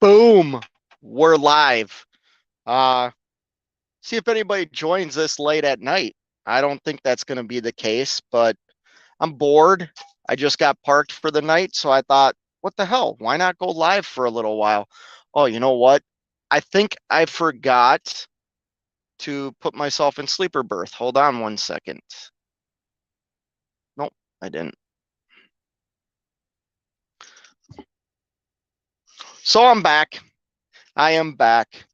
Boom. We're live. Uh, See if anybody joins this late at night. I don't think that's going to be the case, but I'm bored. I just got parked for the night, so I thought, what the hell? Why not go live for a little while? Oh, you know what? I think I forgot to put myself in sleeper berth. Hold on 1 second. Nope, I didn't. So I'm back. I am back.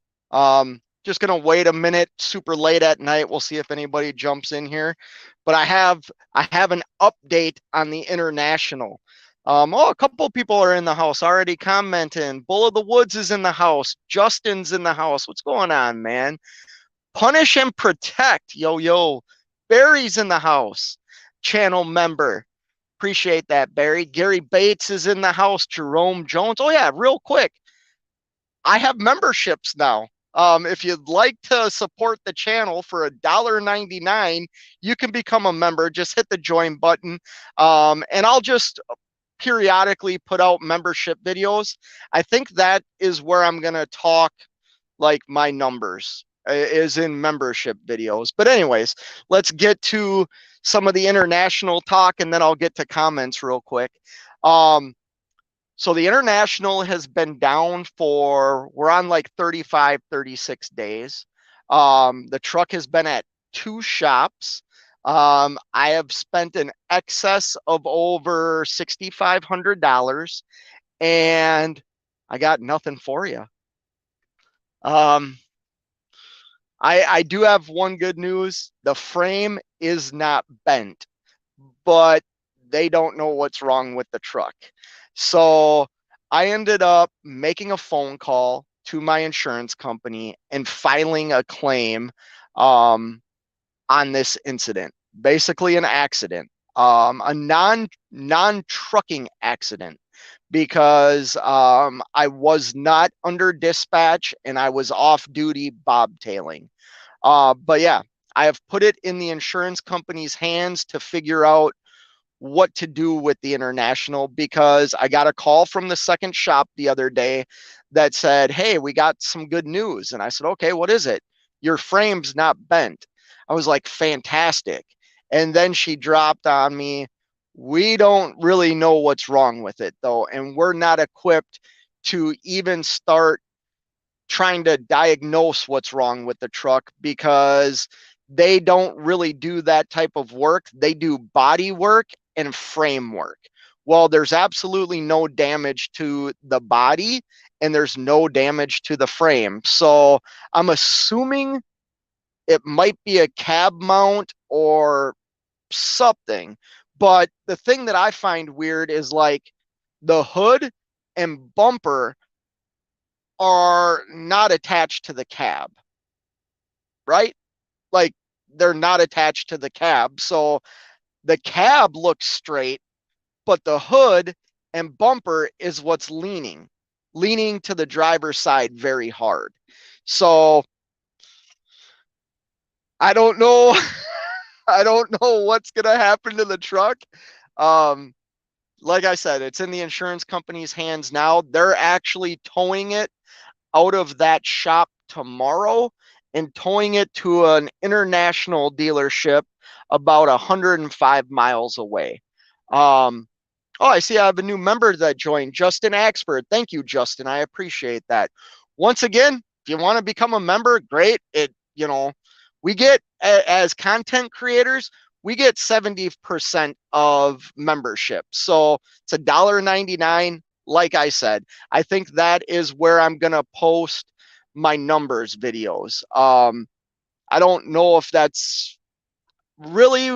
Just gonna wait a minute, super late at night. We'll see if anybody jumps in here. But I have an update on the international. Oh, a couple people are in the house already commenting. Bull of the Woods is in the house. Justin's in the house. What's going on, man? Punish and protect. Yo, yo. Barry's in the house. Channel member. Appreciate that, Barry. Gary Bates is in the house. Jerome Jones. Oh, yeah, real quick. I have memberships now. If you'd like to support the channel for $1.99, you can become a member. Just hit the join button. And I'll just periodically put out membership videos. I think that is where I'm going to talk like my numbers is in membership videos. But anyways, let's get to some of the international talk and then I'll get to comments real quick. So the international has been down for, we're on like 35, 36 days. The truck has been at 2 shops. I have spent an excess of over $6,500 and I got nothing for you. Um, I do have one good news. The frame is not bent, but they don't know what's wrong with the truck. So I ended up making a phone call to my insurance company and filing a claim on this incident. Basically, an accident, a non trucking accident, because I was not under dispatch and I was off duty bobtailing. But yeah, I have put it in the insurance company's hands to figure out what to do with the international, because I got a call from the second shop the other day that said, "Hey, we got some good news." And I said, "Okay, what is it?" "Your frame's not bent." I was like, "Fantastic." And then she dropped on me, "We don't really know what's wrong with it though, and we're not equipped to even start trying to diagnose what's wrong with the truck because they don't really do that type of work. They do body work and frame work." Well, there's absolutely no damage to the body and there's no damage to the frame. So I'm assuming it might be a cab mount or something. But the thing that I find weird is like the hood and bumper are not attached to the cab, right? Like they're not attached to the cab. So the cab looks straight, but the hood and bumper is what's leaning to the driver's side very hard. So I don't know. I don't know what's going to happen to the truck. Um, like I said, it's in the insurance company's hands now. They're actually towing it out of that shop tomorrow and towing it to an international dealership about 105 miles away. Um, oh, I see I have a new member that joined, Justin Axford. Thank you, Justin. I appreciate that. Once again, if you want to become a member, great. We get, as content creators, we get 70% of membership. So it's $1.99. Like I said, I think that is where I'm going to post my numbers videos. I don't know if that's really,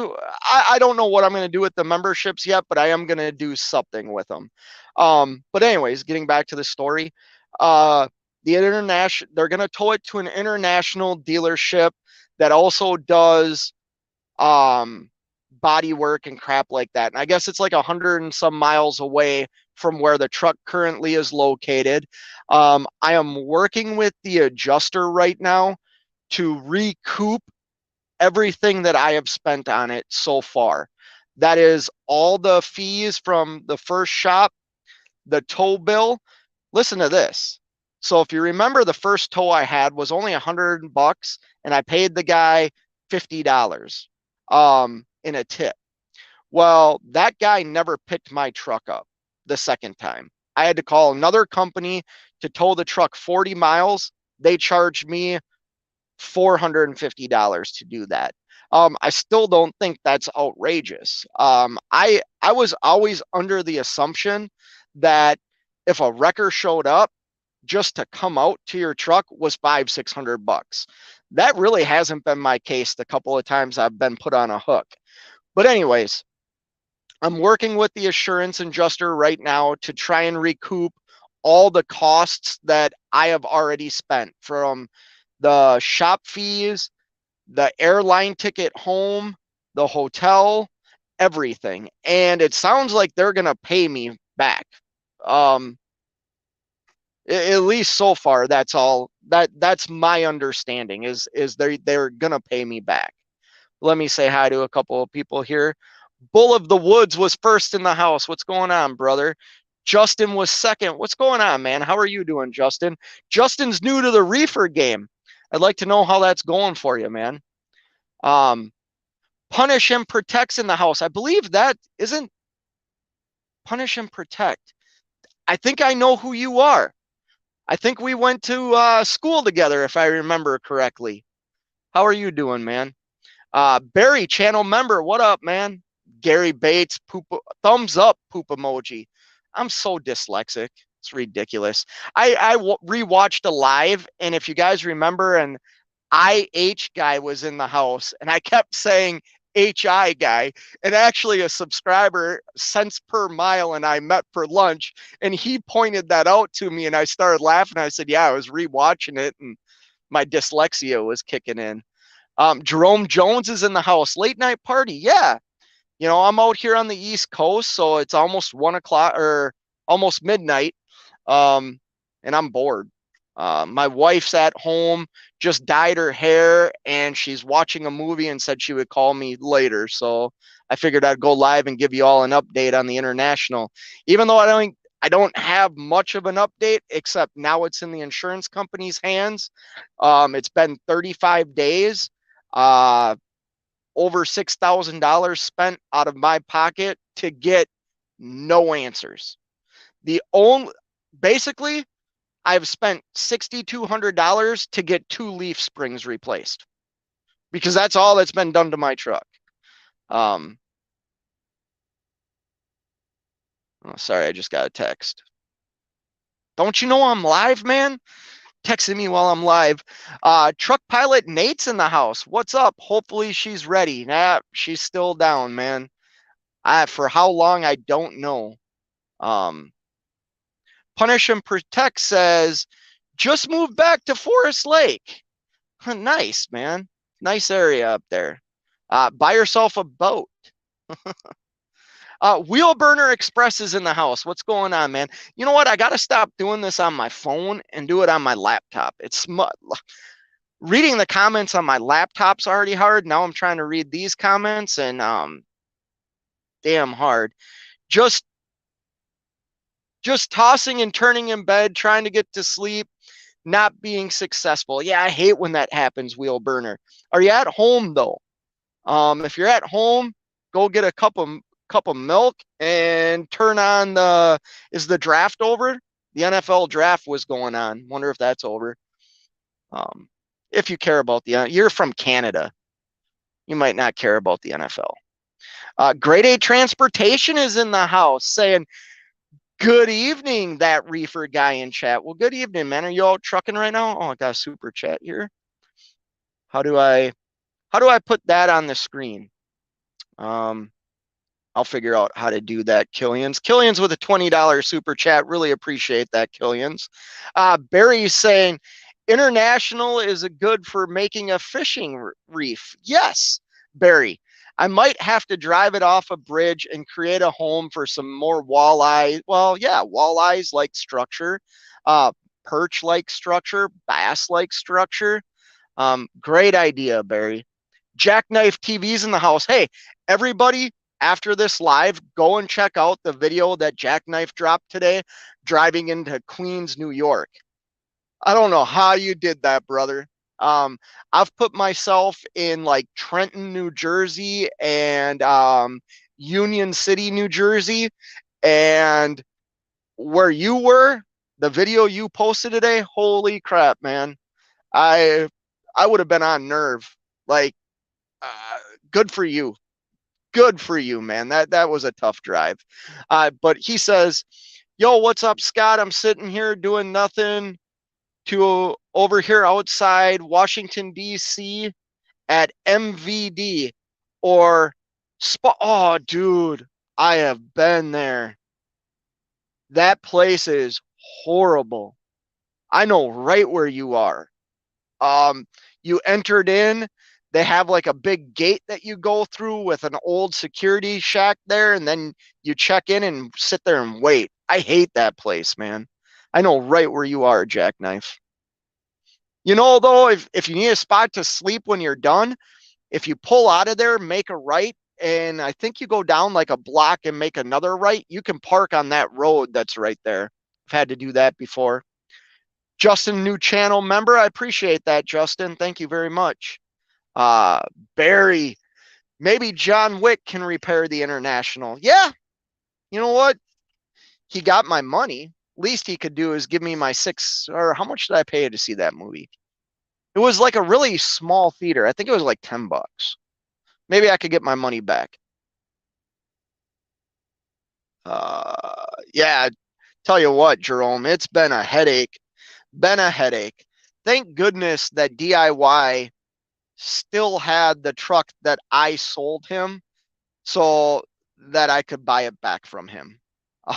I don't know what I'm going to do with the memberships yet, but I am going to do something with them. But anyways, getting back to the story, the international, they're going to tow it to an international dealership that also does body work and crap like that. And I guess it's like 100 and some miles away from where the truck currently is located. I am working with the adjuster right now to recoup everything that I have spent on it so far. That is all the fees from the first shop, the tow bill. Listen to this. So if you remember, the first tow I had was only $100, and I paid the guy $50 in a tip. Well, that guy never picked my truck up the second time. I had to call another company to tow the truck 40 miles. They charged me $450 to do that. I still don't think that's outrageous. I was always under the assumption that if a wrecker showed up, just to come out to your truck was $500-600. That really hasn't been my case the couple of times I've been put on a hook. But anyways, I'm working with the assurance adjuster right now to try and recoup all the costs that I have already spent, from the shop fees, the airline ticket home, the hotel, everything. And it sounds like they're going to pay me back. At least so far, that's my understanding, is they're going to pay me back. Let me say hi to a couple of people here. Bull of the Woods was first in the house. What's going on, brother? Justin was second. What's going on, man? How are you doing, Justin? Justin's new to the reefer game. I'd like to know how that's going for you, man. Punish and Protect's in the house. I believe that isn't Punish and Protect. I think I know who you are. I think we went to school together, if I remember correctly. How are you doing, man? Barry, channel member. What up, man? Gary Bates, poop, thumbs up, poop emoji. I'm so dyslexic. It's ridiculous. I rewatched a live, and if you guys remember, an IH guy was in the house, and I kept saying HI guy, and actually a subscriber, cents per mile, and I met for lunch, and he pointed that out to me, and I started laughing. I said, yeah, I was rewatching it, and my dyslexia was kicking in. Jerome Jones is in the house. Late night party. Yeah. You know, I'm out here on the East Coast, so it's almost 1 o'clock or almost midnight. And I'm bored. My wife's at home, just dyed her hair, and she's watching a movie and said she would call me later. So I figured I'd go live and give you all an update on the international. Even though I don't have much of an update, except now it's in the insurance company's hands. It's been 35 days. Over $6,000 spent out of my pocket to get no answers. Basically, I've spent $6,200 to get 2 leaf springs replaced, because that's all that's been done to my truck. Oh, sorry, I just got a text. Don't you know I'm live, man? Texting me while I'm live. Truck pilot Nate's in the house. What's up? Hopefully she's ready. Nah, she's still down, man. For how long, I don't know. Punish and Protect says, just moved back to Forest Lake. Nice, man. Nice area up there. Buy yourself a boat. Wheel Burner Express is in the house. What's going on, man? You know what? I got to stop doing this on my phone and do it on my laptop. It's reading the comments on my laptop's already hard. Now I'm trying to read these comments, and damn hard. Just tossing and turning in bed, trying to get to sleep, not being successful. Yeah, I hate when that happens, Wheel Burner. Are you at home, though? If you're at home, go get a cup of milk and turn on is the draft over? The NFL draft was going on. Wonder if that's over. If you care about you're from Canada, you might not care about the NFL. Grade A Transportation is in the house saying, good evening, that reefer guy in chat. Well, good evening, man. Are you all trucking right now? Oh, I got a super chat here. How do I put that on the screen? I'll figure out how to do that, Killians with a $20 super chat. Really appreciate that, Killians. Barry's saying, international is good for making a fishing reef. Yes, Barry. I might have to drive it off a bridge and create a home for some more walleye. Well, yeah, walleyes like structure, perch like structure, bass like structure. Great idea, Barry. Jackknife TV's in the house. Hey, everybody, after this live, go and check out the video that Jackknife dropped today, driving into Queens, New York. I don't know how you did that, brother. Um, I've put myself in like Trenton, New Jersey and Union City, New Jersey, and where you were, the video you posted today, holy crap, man. I I would have been on nerve. Like, uh, good for you. Good for you, man. That was a tough drive. But he says, "Yo, what's up, Scott? I'm sitting here doing nothing to over here outside Washington D.C. at MVD or Spa. Oh, dude, I have been there. That place is horrible. I know right where you are. Um, you entered in. They have like a big gate that you go through with an old security shack there, and then you check in and sit there and wait. I hate that place, man. I know right where you are, Jackknife. You know, though, if you need a spot to sleep when you're done, if you pull out of there, make a right, and I think you go down like a block and make another right, you can park on that road that's right there. I've had to do that before. Justin, new channel member. I appreciate that, Justin. Thank you very much. Uh, Barry, maybe John Wick can repair the International. Yeah, you know what? He got my money. Least he could do is give me my six, or how much did I pay to see that movie? It was like a really small theater. I think it was like $10. Maybe I could get my money back. Yeah, tell you what, Jerome, it's been a headache. Been a headache. Thank goodness that DIY still had the truck that I sold him so that I could buy it back from him.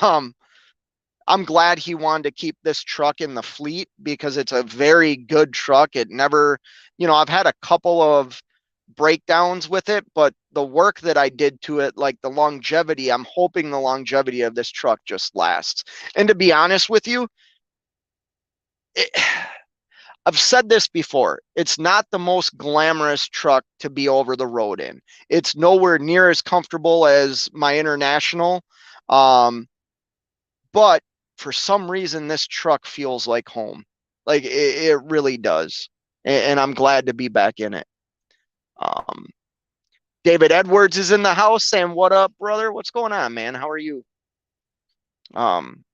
Um, I'm glad he wanted to keep this truck in the fleet because it's a very good truck. It never, I've had a couple of breakdowns with it, but the work that I did to it, like the longevity, I'm hoping the longevity of this truck just lasts. And to be honest with you, it, I've said this before. It's not the most glamorous truck to be over the road in. It's nowhere near as comfortable as my International. Um, but for some reason, this truck feels like home. Like it really does. And I'm glad to be back in it. Um, David Edwards is in the house saying, "What up, brother? What's going on, man? How are you?" Um,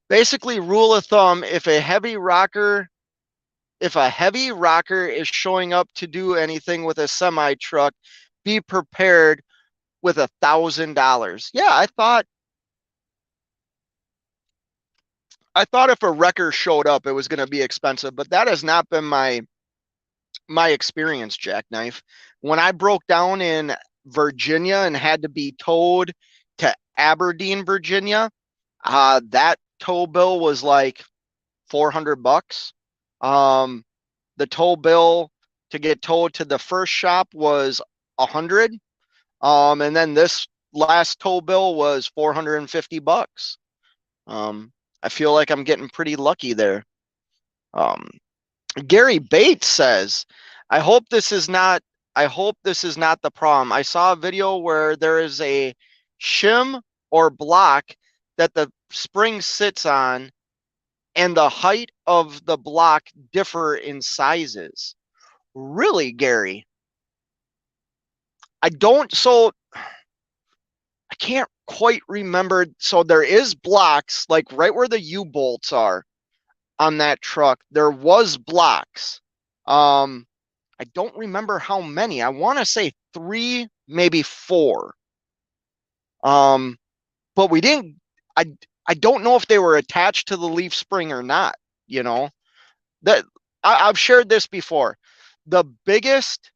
Basically, rule of thumb: if a heavy rocker is showing up to do anything with a semi truck, be prepared with $1,000. Yeah, I thought if a wrecker showed up, it was going to be expensive, but that has not been my experience, Jackknife. When I broke down in Virginia and had to be towed to Aberdeen, Virginia, that tow bill was like $400. Um, the tow bill to get towed to the first shop was 100. And then this last tow bill was $450. Um, I feel like I'm getting pretty lucky there. Um, Gary Bates says, I hope this is not I hope this is not the problem. I saw a video where there is a shim or block that the spring sits on and the height of the block differ in sizes. Really, Gary? I don't so I can't quite remember. So there is blocks like right where the U-bolts are on that truck. There was blocks. Um I don't remember how many. I want to say 3, maybe 4. Um, but we didn't. I I don't know if they were attached to the leaf spring or not. You know that I've shared this before. The biggest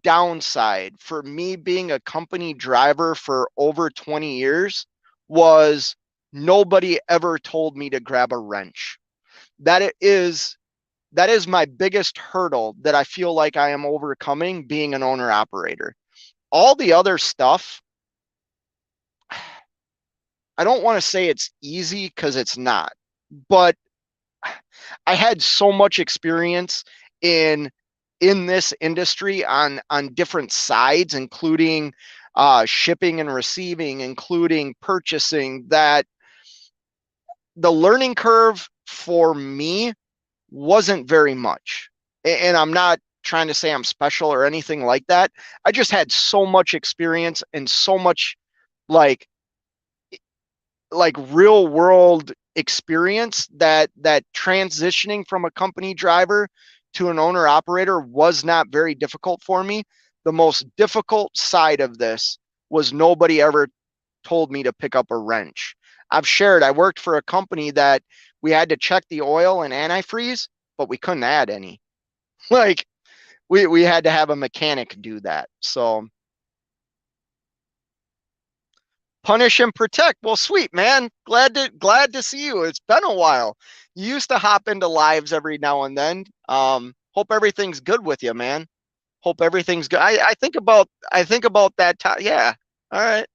downside for me being a company driver for over 20 years was nobody ever told me to grab a wrench. That is that is my biggest hurdle that I feel like I am overcoming being an owner operator. All the other stuff, I don't want to say it's easy because it's not, but I had so much experience in this industry on different sides, including shipping and receiving, including purchasing, that the learning curve for me wasn't very much. And I'm not trying to say I'm special or anything like that. I just had so much experience and so much like real world experience that transitioning from a company driver to an owner operator was not very difficult for me. The most difficult side of this was nobody ever told me to pick up a wrench. I've shared, I worked for a company that we had to check the oil and antifreeze, but we couldn't add any. Like we had to have a mechanic do that. So punish and protect. Well, sweet, man. Glad to see you. It's been a while. You used to hop into lives every now and then. Hope everything's good with you, man. Hope everything's good. I think about that time. Yeah. All right.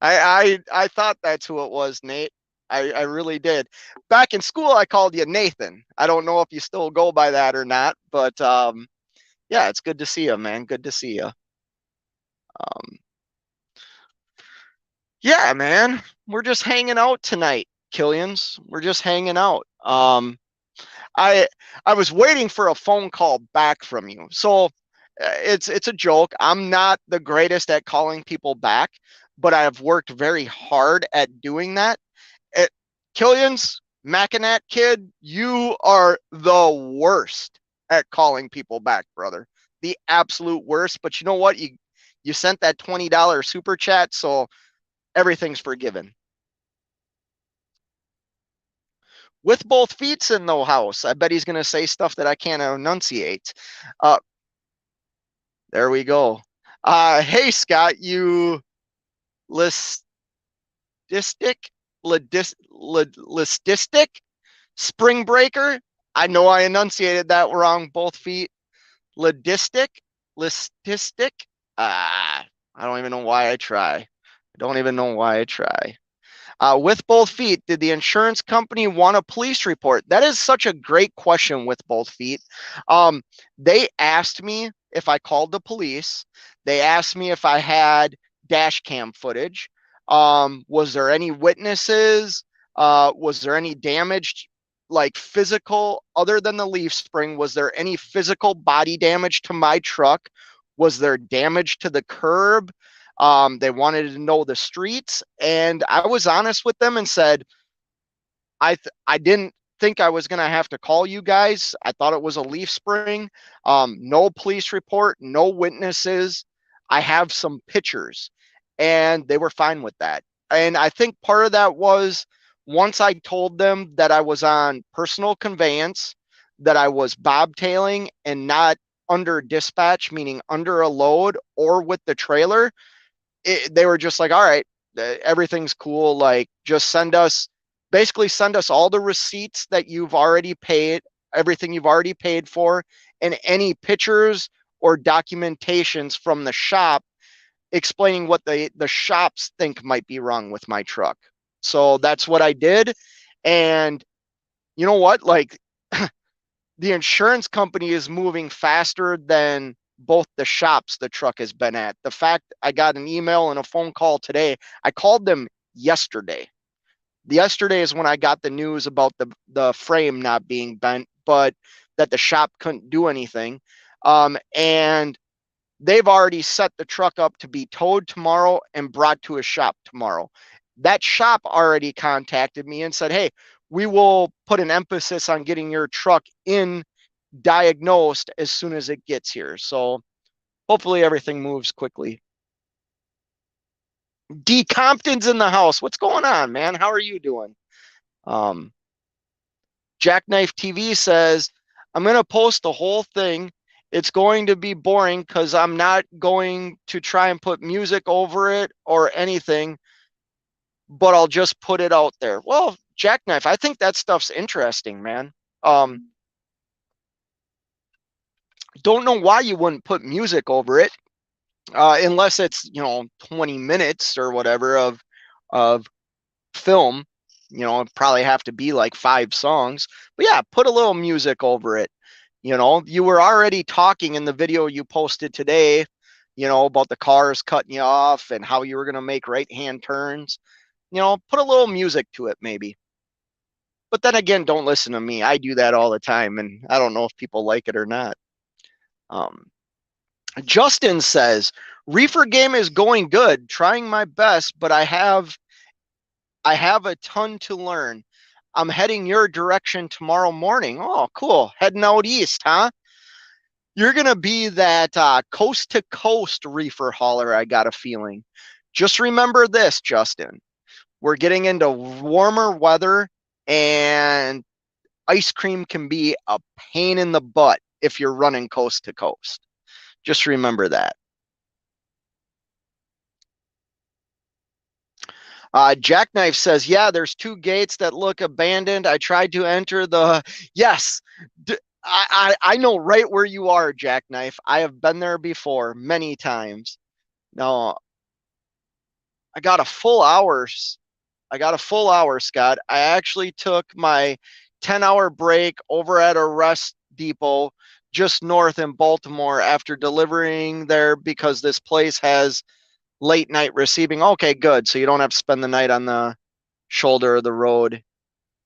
I thought that's who it was, Nate. I really did. Back in school, I called you Nathan. I don't know if you still go by that or not, but yeah, it's good to see you, man. Good to see you. Um, yeah, man. We're just hanging out tonight, Killians. We're just hanging out. I I was waiting for a phone call back from you. So it's a joke. I'm not the greatest at calling people back, but I've worked very hard at doing that. It, Killians, Mackinac kid, you are the worst at calling people back, brother. The absolute worst. But you know what? You sent that $20 super chat, so everything's forgiven. With both feet in the house. I bet he's going to say stuff that I can't enunciate. Uh, there we go. Hey, Scott, you lististic, lististic spring breaker. I know I enunciated that wrong. Both feet. Lidistic, lististic. I don't even know why I try. I don't even know why I try. With both feet, did the insurance company want a police report? That is such a great question with both feet. They asked me if I called the police. They asked me if I had dash cam footage. Was there any witnesses? Was there any damage, like physical, other than the leaf spring? Was there any physical body damage to my truck? Was there damage to the curb? They wanted to know the streets, and I was honest with them and said, I didn't think I was going to have to call you guys. I thought it was a leaf spring. No police report, no witnesses. I have some pictures, and they were fine with that. And I think part of that was once I told them that I was on personal conveyance, that I was bobtailing and not under dispatch, meaning under a load or with the trailer, they were just like, all right, everything's cool. Like, just send us all the receipts that you've already paid, everything you've already paid for, and any pictures or documentations from the shop explaining what the shops think might be wrong with my truck. So that's what I did. And you know what? Like, the insurance company is moving faster than both the shops the truck has been at. The fact I got an email and a phone call today, I called them yesterday. Yesterday is when I got the news about the frame not being bent, but that the shop couldn't do anything. And they've already set the truck up to be towed tomorrow and brought to a shop tomorrow. That shop already contacted me and said, hey, we will put an emphasis on getting your truck in diagnosed as soon as it gets here. So hopefully everything moves quickly. D Compton's in the house. What's going on, man? How are you doing? Um, Jackknife TV says, I'm going to post the whole thing. It's going to be boring because I'm not going to try and put music over it or anything, but I'll just put it out there. Well, Jackknife, I think that stuff's interesting, man. Don't know why you wouldn't put music over it, unless it's 20 minutes or whatever of film. It'd probably have to be like 5 songs. But yeah, put a little music over it. You were already talking in the video you posted today, about the cars cutting you off and how you were going to make right-hand turns. Put a little music to it, maybe. But then again, don't listen to me. I do that all the time, and I don't know if people like it or not. Um, Justin says, reefer game is going good, trying my best, but I have a ton to learn. I'm heading your direction tomorrow morning. Oh, cool. Heading out east, huh? You're going to be that coast to coast reefer hauler, I got a feeling. Just remember this, Justin. We're getting into warmer weather, and ice cream can be a pain in the butt if you're running coast to coast. Just remember that. Jackknife says, yeah, there's two gates that look abandoned. I tried to enter the. Yes, I know right where you are, Jackknife. I have been there before many times. No, I got a full hour. I got a full hour, Scott. I actually took my 10-hour break over at a rest depot just north in Baltimore after delivering there because this place has late night receiving. Okay, good. So you don't have to spend the night on the shoulder of the road.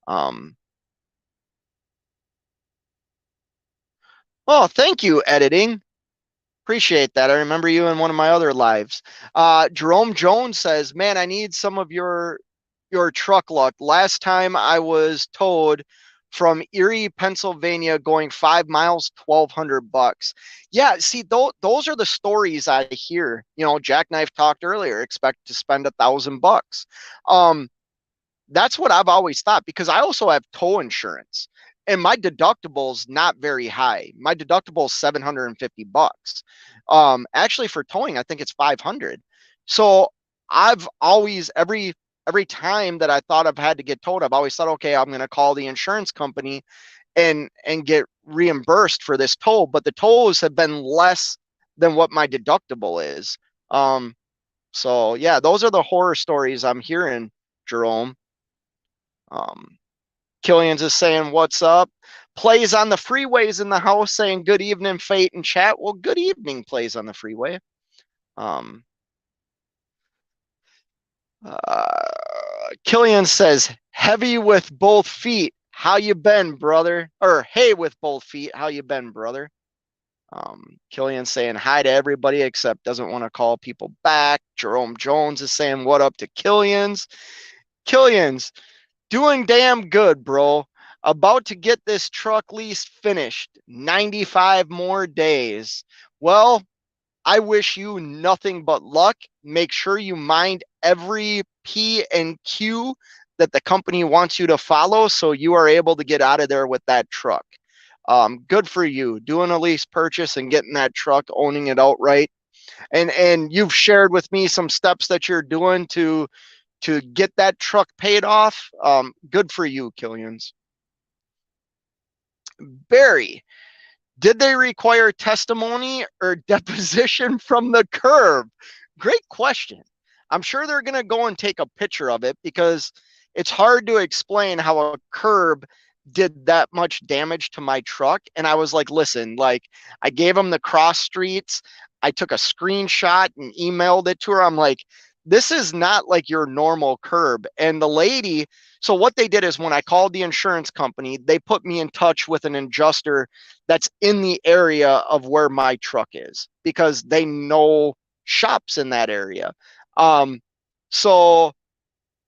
Um, oh, thank you, editing. Appreciate that. I remember you in one of my other lives. Jerome Jones says, "Man, I need some of your truck luck. Last time I was towed from Erie, Pennsylvania, going 5 miles, $1,200. Yeah, see, those are the stories I hear. You know, Jackknife talked earlier. Expect to spend $1,000. That's what I've always thought because I also have tow insurance and my deductible's not very high. My deductible is $750. Actually for towing, I think it's 500. So I've always every time that I thought I've had to get towed, I've always thought, okay, I'm going to call the insurance company and get reimbursed for this toll. But the tolls have been less than what my deductible is. So yeah, those are the horror stories I'm hearing, Jerome. Um, Killian's is saying, what's up? Plays on the freeways in the house saying, good evening, Fate and chat. Well, good evening, Plays on the freeway. Um, Killian says, heavy with both feet. How you been, brother? Or hey, with both feet. How you been, brother? Killian saying hi to everybody except doesn't want to call people back. Jerome Jones is saying, what up to Killian's? Killian's, doing damn good, bro. About to get this truck lease finished. 95 more days. Well, I wish you nothing but luck. Make sure you mind every P and Q that the company wants you to follow so you are able to get out of there with that truck. Good for you doing a lease purchase and getting that truck, owning it outright. And you've shared with me some steps that you're doing to get that truck paid off. Good for you, Killians. Barry, did they require testimony or deposition from the curb? Great question. I'm sure they're going to go and take a picture of it because it's hard to explain how a curb did that much damage to my truck. And I was like, listen, like I gave them the cross streets. I took a screenshot and emailed it to her. I'm like, this is not like your normal curb. And the lady, so what they did is when I called the insurance company, they put me in touch with an adjuster that's in the area of where my truck is because they know shops in that area. So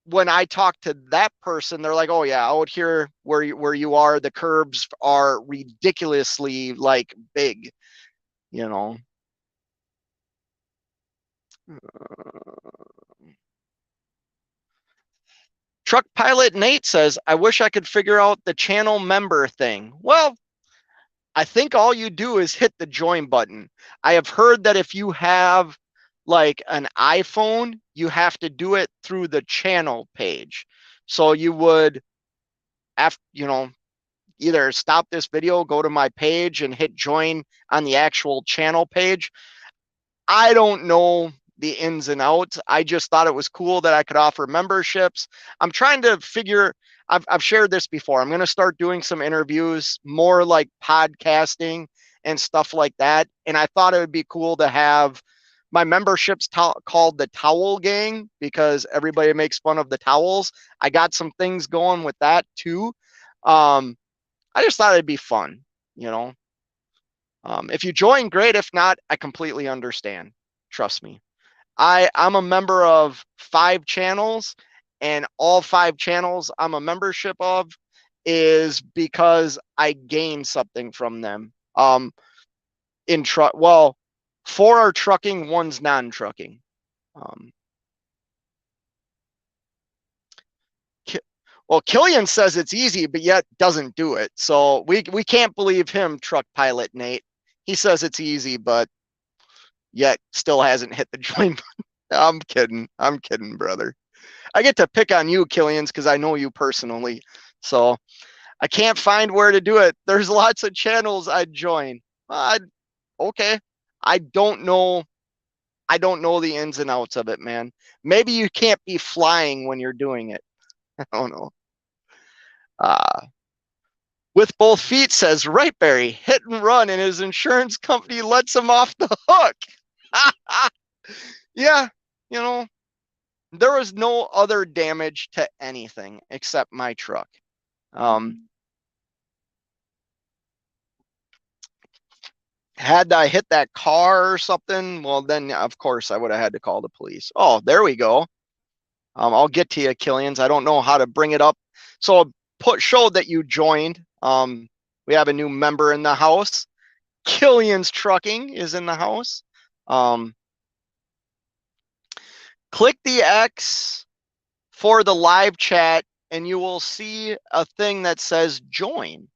when I talk to that person, they're like, "Oh yeah, out here where you are, the curbs are ridiculously like big, you know." Truck Pilot Nate says, "I wish I could figure out the channel member thing." Well, I think all you do is hit the join button. I have heard that if you have like an iPhone, you have to do it through the channel page. So you would after, either stop this video, go to my page and hit join on the actual channel page. I don't know the ins and outs. I just thought it was cool that I could offer memberships. I'm trying to figure, I've shared this before. I'm going to start doing some interviews, more like podcasting and stuff like that. And I thought it would be cool to have My membership's called the Towel Gang because everybody makes fun of the towels. I got some things going with that too. I just thought it'd be fun, you know. If you join, great. If not, I completely understand. Trust me. I'm a member of 5 channels, and all 5 channels I'm a membership of is because I gain something from them. In truck, well, 4 are trucking, 1's non-trucking. Well, Killian says it's easy, but yet doesn't do it. So we can't believe him, Truck Pilot Nate. He says it's easy, but yet still hasn't hit the join button. I'm kidding, brother. I get to pick on you, Killians, because I know you personally. So I can't find where to do it. There's lots of channels I'd join. Okay. I don't know. I don't know the ins and outs of it, man. Maybe you can't be flying when you're doing it. I don't know. With both feet says right, Barry, hit and run, and his insurance company lets him off the hook. Yeah, you know, there was no other damage to anything except my truck. Had I hit that car or something, well, then of course I would have had to call the police. Oh, there we go. I'll get to you, Killians. I don't know how to bring it up. So show that you joined. We have a new member in the house. Killian's Trucking is in the house. Click the X for the live chat, and you will see a thing that says join.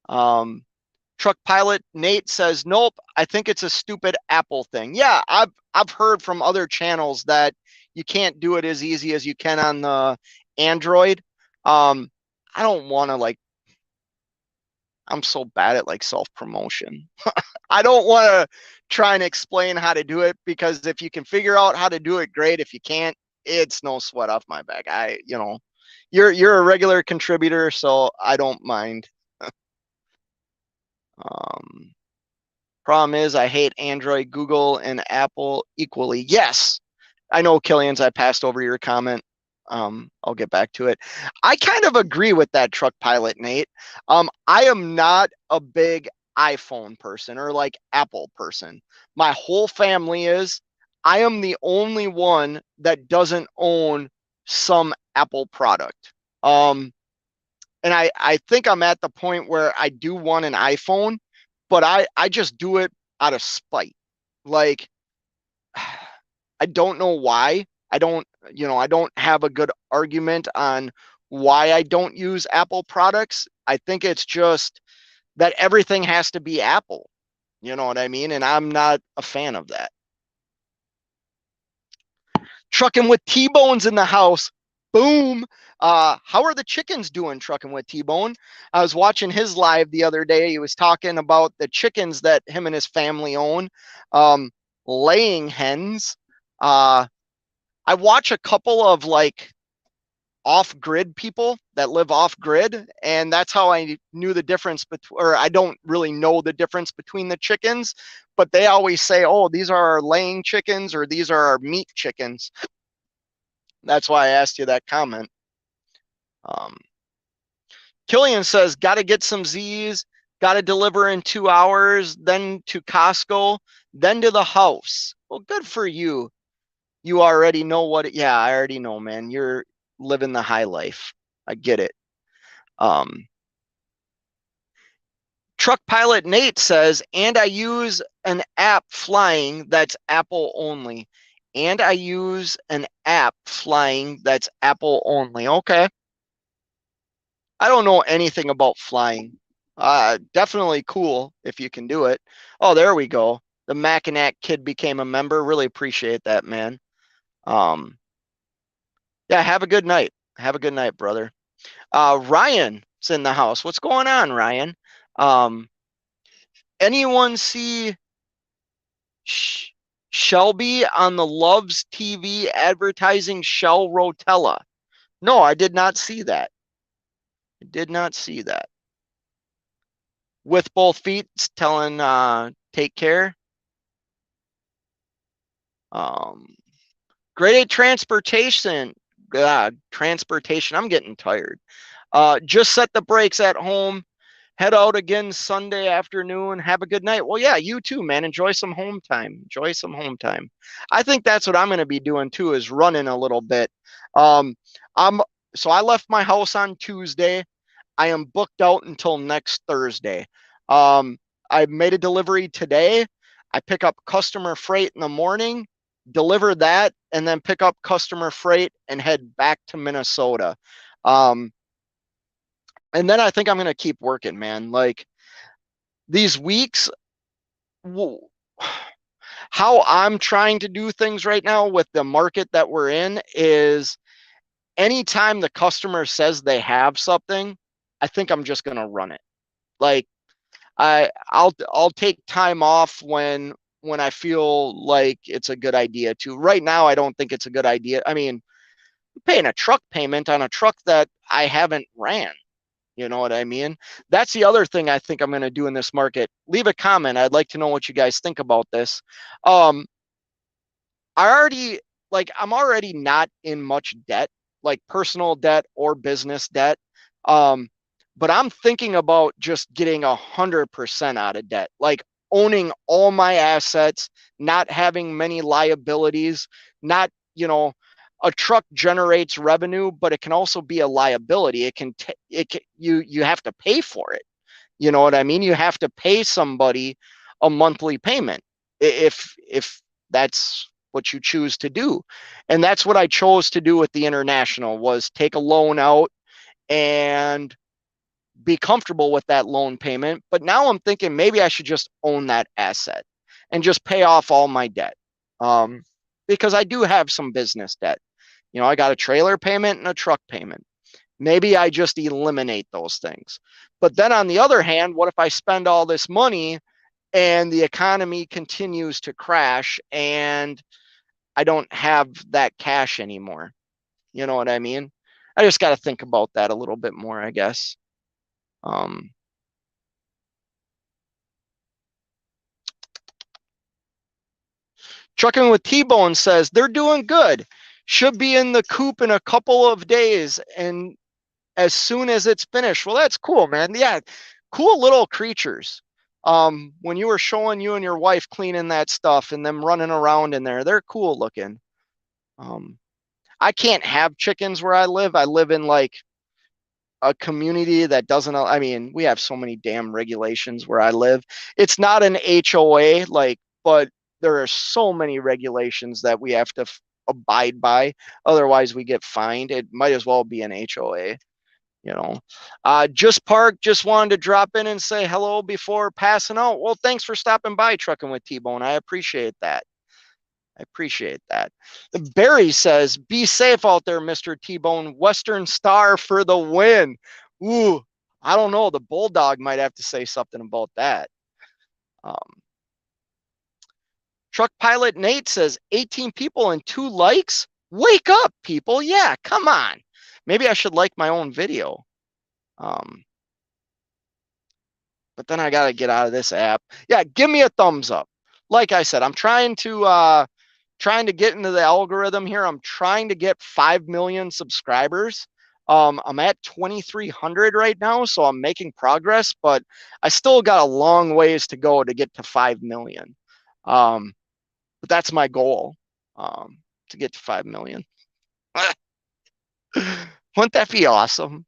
Truck Pilot Nate says, nope, I think it's a stupid Apple thing. Yeah, I've heard from other channels that you can't do it as easy as you can on the Android. I don't want to, like, I'm so bad at like self-promotion. I don't want to try and explain how to do it, because if you can figure out how to do it, great. If you can't, it's no sweat off my back. You're a regular contributor, so I don't mind. Problem is, I hate Android, Google, and Apple equally. Yes, I know, Killians, I passed over your comment. I'll get back to it. I kind of agree with that, Truck Pilot Nate. I am not a big iPhone person or like Apple person. My whole family is. I am the only one that doesn't own some Apple product. And I think I'm at the point where I do want an iPhone, but I just do it out of spite. Like, I don't know why. I don't have a good argument on why I don't use Apple products. I think it's just that everything has to be Apple. You know what I mean? And I'm not a fan of that. Trucking with T-Bone's in the house. Boom. How are the chickens doing, Trucking with T-Bone? I was watching his live the other day. He was talking about the chickens that him and his family own, laying hens. I watch a couple of like off-grid people that live off-grid, and that's how I knew the difference between, or I don't really know the difference between the chickens, but they always say, oh, these are our laying chickens or these are our meat chickens. That's why I asked you that comment. Killian says, got to get some Z's, got to deliver in 2 hours, then to Costco, then to the house. Well, good for you. You already know yeah, I already know, man. You're living the high life. I get it. Truck Pilot Nate says, and I use an app flying that's Apple only. And I use an app flying that's Apple only. Okay. I don't know anything about flying. Definitely cool if you can do it. Oh, there we go. The Mackinac kid became a member. Really appreciate that, man. Yeah, have a good night. Have a good night, brother. Ryan's in the house. What's going on, Ryan? Anyone see Shelby on the Loves TV advertising Shell Rotella? No, I did not see that. I did not see that. With both feet telling Take care. Grade A transportation. God, transportation. I'm getting tired. Just set the brakes at home. Head out again Sunday afternoon. Have a good night. Well, yeah, you too, man. Enjoy some home time. Enjoy some home time. I think that's what I'm going to be doing too, is running a little bit. Um, I'm so I left my house on Tuesday. I am booked out until next Thursday. Um, I made a delivery today. I pick up customer freight in the morning, deliver that, and then pick up customer freight and head back to Minnesota. Um, and then I think I'm going to keep working, man. Like these weeks, how I'm trying to do things right now with the market that we're in is anytime the customer says they have something, I think I'm just going to run it. Like I'll take time off when I feel like it's a good idea to. Right now, I don't think it's a good idea. I mean, paying a truck payment on a truck that I haven't ran. You know what I mean? That's the other thing I think I'm going to do in this market. Leave a comment. I'd like to know what you guys think about this. Um, I already I'm already not in much debt, like personal debt or business debt. Um, but I'm thinking about just getting 100% out of debt, like owning all my assets, not having many liabilities, not, a truck generates revenue, but it can also be a liability. You have to pay for it. You know what I mean? You have to pay somebody a monthly payment if that's what you choose to do. And that's what I chose to do with the International, was take a loan out and be comfortable with that loan payment. But now I'm thinking maybe I should just own that asset and just pay off all my debt. Because I do have some business debt. I got a trailer payment and a truck payment. Maybe I just eliminate those things. But then on the other hand, what if I spend all this money and the economy continues to crash and I don't have that cash anymore? You know what I mean? I just got to think about that a little bit more, I guess. Um, Trucking with T-Bone says they're doing good. Should be in the coop in a couple of days and as soon as it's finished. Well, that's cool, man. Yeah, cool little creatures. When you were showing you and your wife cleaning that stuff and them running around in there, they're cool looking. I can't have chickens where I live. I live in like a community that doesn't, I mean, we have so many damn regulations where I live. It's not an HOA, but there are so many regulations that we have to abide by. Otherwise, we get fined. It might as well be an HOA. Just parked, just wanted to drop in and say hello before passing out. Well, thanks for stopping by, Trucking with T-Bone. I appreciate that. Barry says, be safe out there, Mr. T-Bone. Western Star for the win. Ooh, I don't know. The Bulldog might have to say something about that. Truck Pilot Nate says, 18 people and 2 likes? Wake up, people. Yeah, come on. Maybe I should like my own video. But then I got to get out of this app. Yeah, give me a thumbs up. Like I said, I'm trying to get into the algorithm here. I'm trying to get 5 million subscribers. I'm at 2,300 right now, so I'm making progress, but I still got a long ways to go to get to 5 million. But that's my goal, to get to 5 million. Wouldn't that be awesome?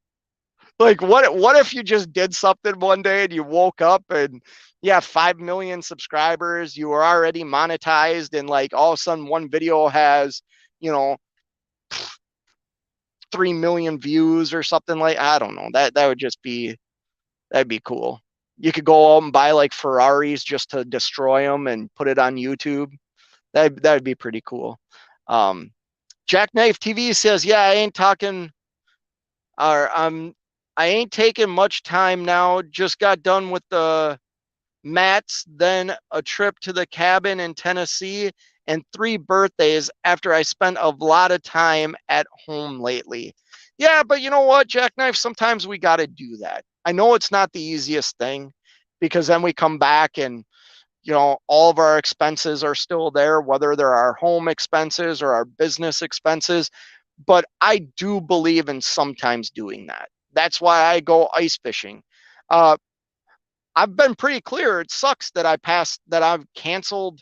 Like, what if you just did something one day and you woke up and you have 5 million subscribers, you were already monetized, and like all of a sudden one video has, 3 million views or something, like, I don't know. That would just be, that'd be cool. You could go out and buy like Ferraris just to destroy them and put it on YouTube. That'd be pretty cool. Jackknife TV says, yeah, I ain't talking, or I ain't taking much time now. Just got done with the mats, then a trip to the cabin in Tennessee, and 3 birthdays after I spent a lot of time at home lately. Yeah, but you know what, Jackknife? Sometimes we got to do that. I know it's not the easiest thing, because then we come back and all of our expenses are still there, whether they're our home expenses or our business expenses. But I do believe in sometimes doing that. That's why I go ice fishing. Uh, I've been pretty clear. It sucks that I've canceled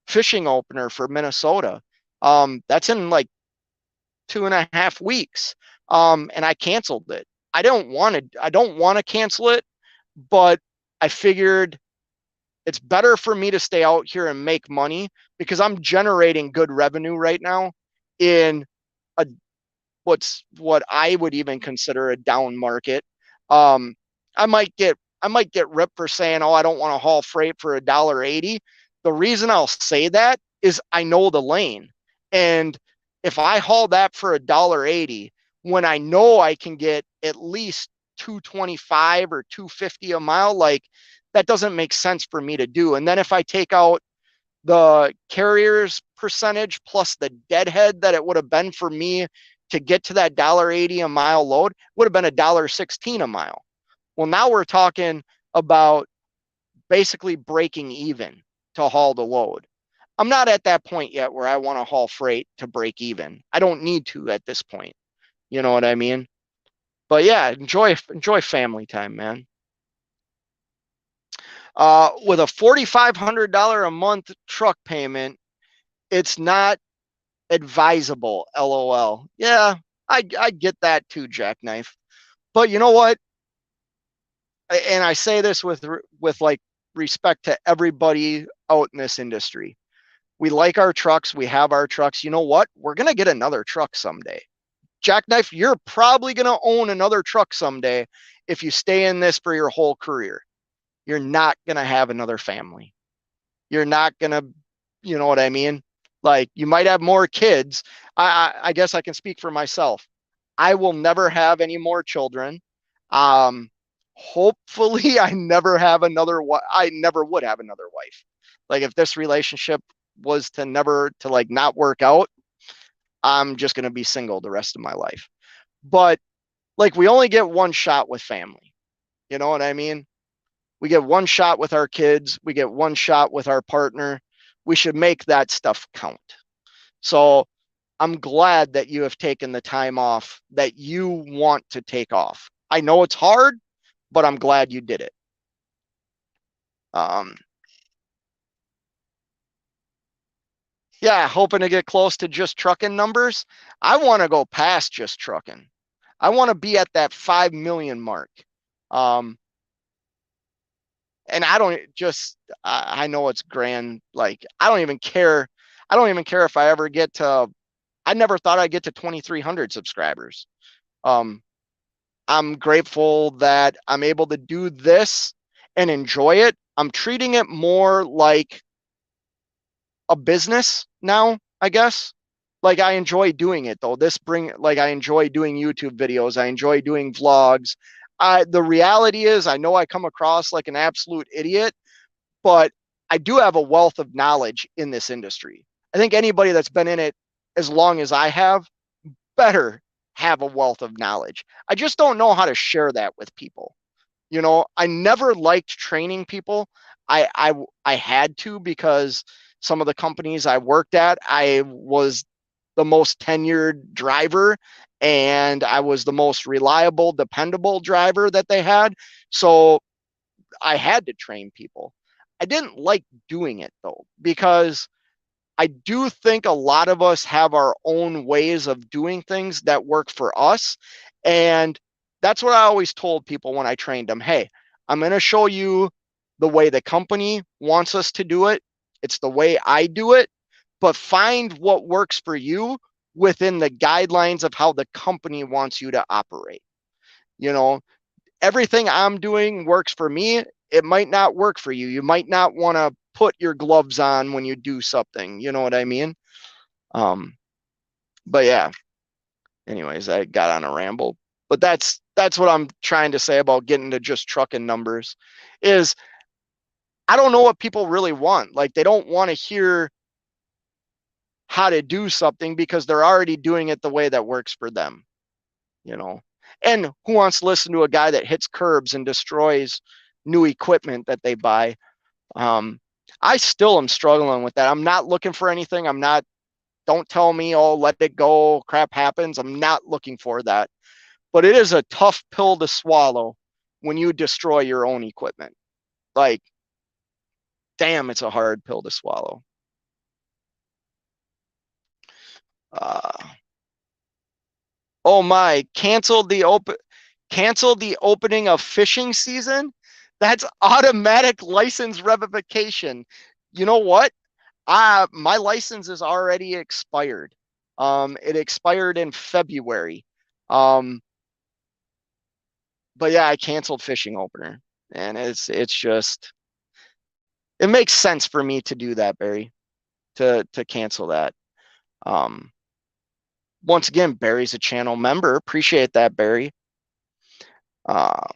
fishing opener for Minnesota. That's in like 2.5 weeks. And I canceled it. I don't want to cancel it, but I figured it's better for me to stay out here and make money because I'm generating good revenue right now in a what I would even consider a down market. Um, I might get ripped for saying, "Oh, I don't want to haul freight for $1.80." The reason I'll say that is I know the lane, and if I haul that for $1.80, when I know I can get at least 225 or 250 a mile, like that doesn't make sense for me to do. And then if I take out the carrier's percentage plus the deadhead that it would have been for me to get to that $1.80 a mile load, would have been $1.16 a mile. Well, now we're talking about basically breaking even to haul the load. I'm not at that point yet where I want to haul freight to break even. I don't need to at this point. You know what I mean? But yeah, enjoy family time, man. With a $4,500 a month truck payment, it's not advisable. LOL. Yeah, I get that too, Jackknife. But you know what? And I say this with like respect to everybody out in this industry. We like our trucks. We have our trucks. You know what? We're gonna get another truck someday. Jackknife, you're probably gonna own another truck someday if you stay in this for your whole career. You're not gonna have another family. You're not gonna, you know what I mean? Like you might have more kids. I guess I can speak for myself. I will never have any more children. Um, Hopefully, I never would have another wife. Like if this relationship was to never to like not work out, I'm just gonna be single the rest of my life. But like we only get one shot with family. You know what I mean? We get one shot with our kids. We get one shot with our partner. We should make that stuff count. So I'm glad that you have taken the time off that you want to take off. I know it's hard, but I'm glad you did it. Um, yeah, hoping to get close to just trucking numbers. I want to go past just trucking. I want to be at that 5 million mark. Um, and I don't just, I know it's grand. Like, I don't even care. I don't even care if I ever get to, I never thought I'd get to 2,300 subscribers. Um, I'm grateful that I'm able to do this and enjoy it. I'm treating it more like a business now, I guess. Like I enjoy doing it though. I enjoy doing YouTube videos. I enjoy doing vlogs. The reality is I know I come across like an absolute idiot, but I do have a wealth of knowledge in this industry. I think anybody that's been in it as long as I have better have a wealth of knowledge. I just don't know how to share that with people. I never liked training people. I had to because some of the companies I worked at, I was the most tenured driver and I was the most reliable, dependable driver that they had. So I had to train people. I didn't like doing it though, because I do think a lot of us have our own ways of doing things that work for us. And that's what I always told people when I trained them. Hey, I'm going to show you the way the company wants us to do it. It's the way I do it, but find what works for you within the guidelines of how the company wants you to operate. You know, everything I'm doing works for me. It might not work for you. You might not want to put your gloves on when you do something. You know what I mean? Um, but yeah, anyways, I got on a ramble. But that's what I'm trying to say about getting to just trucking numbers is I don't know what people really want. Like they don't want to hear how to do something because they're already doing it the way that works for them, you know. And who wants to listen to a guy that hits curbs and destroys new equipment that they buy? Um, I still am struggling with that. I'm not looking for anything. Don't tell me, oh, let it go, crap happens. I'm not looking for that. But it is a tough pill to swallow when you destroy your own equipment. Like, damn, it's a hard pill to swallow. Uh, oh my, cancel the opening of fishing season. That's automatic license revocation. You know what? My license is already expired. It expired in February. Um, but yeah, I canceled fishing opener, and it's just it makes sense for me to do that, Barry, to cancel that. Um, Once again, Barry's a channel member. Appreciate that, Barry. Uh,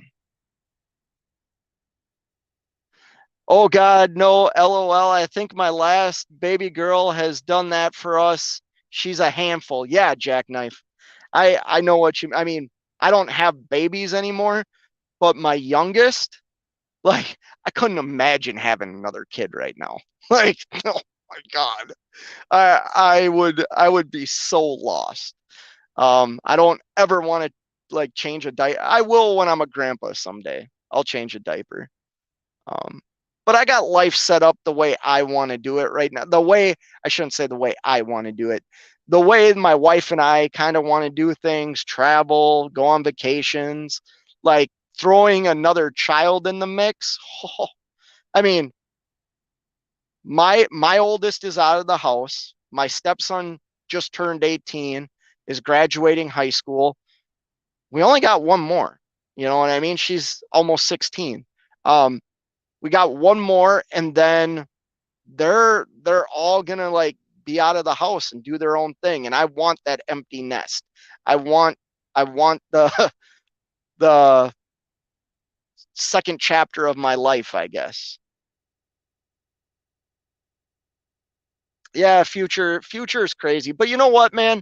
oh God, no, LOL. I think my last baby girl has done that for us. She's a handful. Yeah, Jackknife. I know what you. I mean, I don't have babies anymore, but my youngest, like, I couldn't imagine having another kid right now. Like, oh my God, I would be so lost. I don't ever want to like change a diaper. I will when I'm a grandpa someday. I'll change a diaper. Um, but I got life set up the way I want to do it right now. The way I shouldn't say the way I want to do it. The way my wife and I kind of want to do things, travel, go on vacations, like throwing another child in the mix. Oh, I mean, my oldest is out of the house. My stepson just turned 18, is graduating high school. We only got one more. You know what I mean? She's almost 16. Um, we got one more, and then they're all gonna like be out of the house and do their own thing. And I want that empty nest. I want the the second chapter of my life, I guess. Yeah, future is crazy. But you know what, man?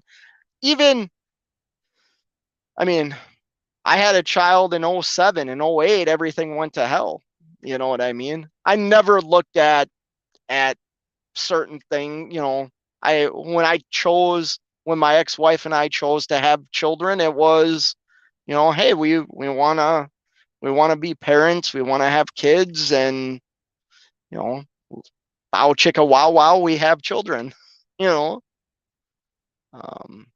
Even I mean, I had a child in 07 and 08, everything went to hell. You know what I mean? I never looked at certain thing, you know, when my ex-wife and I chose to have children, it was, you know, hey, we want to be parents, we want to have kids, and you know, bow chicka wow wow, we have children, you know. Um,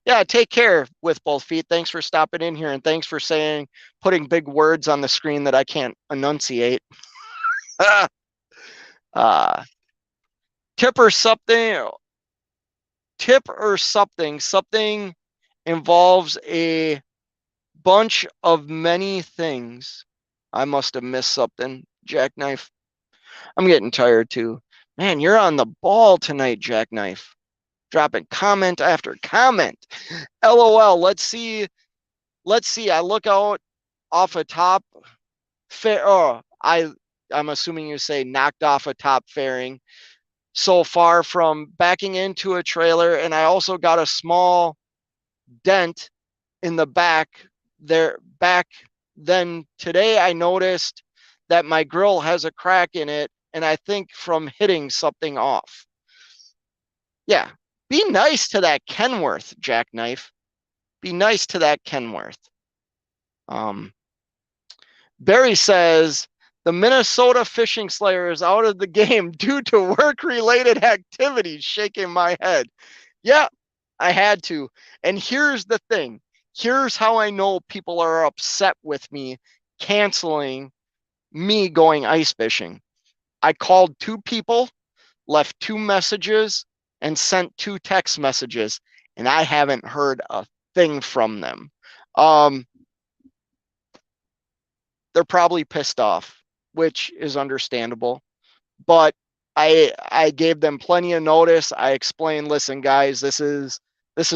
yeah, take care with both feet. Thanks for stopping in here, and thanks for putting big words on the screen that I can't enunciate. uh, tip or something, something involves a bunch of many things. I must have missed something. Jackknife. I'm getting tired too. Man, you're on the ball tonight, Jackknife. Dropping comment after comment. LOL. Let's see. Let's see. I look out off a top. Oh, I'm assuming you say knocked off a top fairing. So far from backing into a trailer, and I also got a small dent in the back. Then today I noticed that my grill has a crack in it, and I think from hitting something off. Yeah, be nice to that Kenworth, Jackknife. Be nice to that Kenworth. um Barry says the Minnesota Fishing Slayer is out of the game due to work-related activities. Shaking my head. Yeah, I had to. And here's the thing. Here's how I know people are upset with me canceling me going ice fishing. I called 2 people, left 2 messages, and sent 2 text messages, and I haven't heard a thing from them. They're probably pissed off, which is understandable. But I gave them plenty of notice. I explained, listen, guys, this is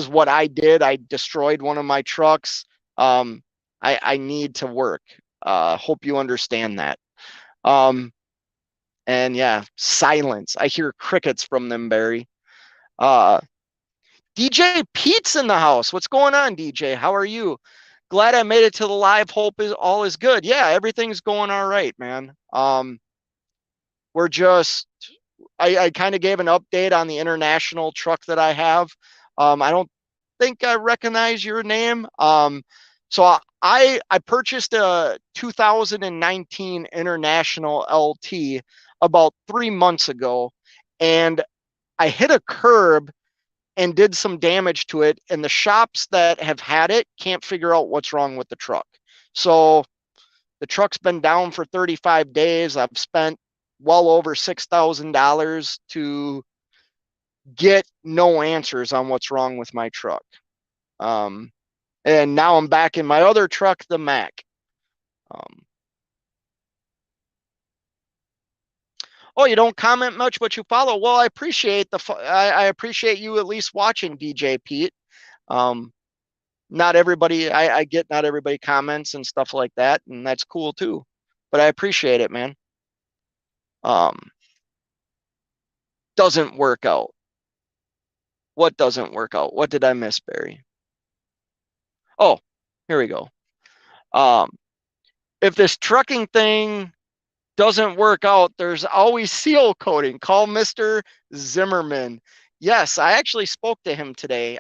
what I did. I destroyed one of my trucks. I need to work. Hope you understand that. And yeah, silence. I hear crickets from them, Barry. DJ Pete's in the house. What's going on, DJ? How are you? glad I made it to the live. Hope is all is good. Yeah, everything's going all right, man. We're just, I kind of gave an update on the international truck that I have. I don't think I recognize your name. So I purchased a 2019 International LT about 3 months ago, and I hit a curb and did some damage to it. And the shops that have had it can't figure out what's wrong with the truck. So the truck's been down for 35 days. I've spent well over $6,000 to get no answers on what's wrong with my truck. And now I'm back in my other truck, the Mack. Oh, you don't comment much, but you follow. Well, I appreciate I appreciate you at least watching, DJ Pete. Not everybody, I get not everybody comments and stuff like that, and that's cool too. But I appreciate it, man. Doesn't work out. What doesn't work out? What did I miss, Barry? Oh, here we go. If this trucking thing doesn't work out, there's always seal coating. Call Mr. Zimmerman. Yes, I actually spoke to him today.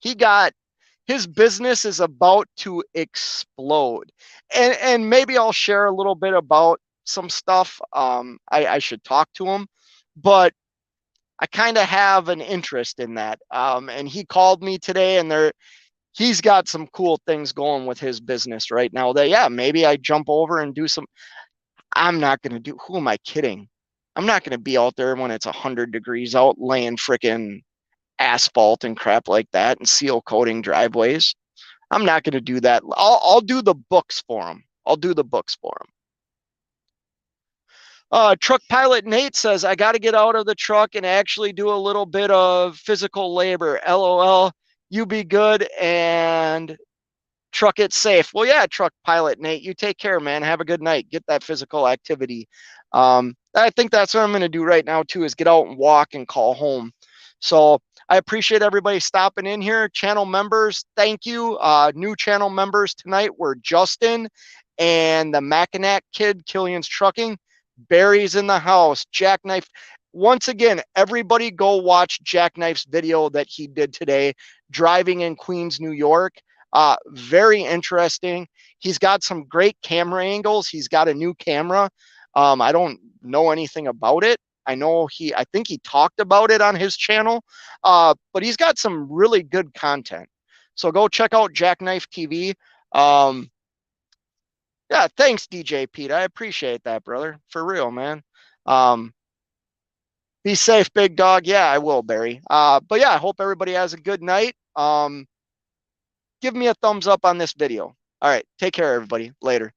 He got his business is about to explode, and maybe I'll share a little bit about some stuff. I should talk to him, but I kind of have an interest in that. And he called me today, and he's got some cool things going with his business right now. That yeah, maybe I jump over and do some. I'm not gonna do. Who am I kidding? I'm not gonna be out there when it's 100 degrees out, laying freaking asphalt and crap like that, and seal coating driveways. I'm not gonna do that. I'll do the books for him. I'll do the books for him. Truck pilot Nate says, I got to get out of the truck and actually do a little bit of physical labor. LOL. You be good and truck it safe. Well, yeah, truck pilot Nate, you take care, man. Have a good night. Get that physical activity. I think that's what I'm going to do right now, too, is get out and walk and call home. So I appreciate everybody stopping in here. Channel members, thank you. New channel members tonight were Justin and the Mackinac kid, Killian's Trucking. Barry's in the house. Jackknife. Once again, everybody go watch Jackknife's video that he did today, driving in Queens, New York. Very interesting. He's got some great camera angles. He's got a new camera. I don't know anything about it. I think he talked about it on his channel, but he's got some really good content. So go check out Jackknife TV. Yeah, thanks, DJ Pete. I appreciate that, brother. For real, man. Be safe, big dog. Yeah, I will, Barry. But yeah, I hope everybody has a good night. Give me a thumbs up on this video. All right, take care, everybody. Later.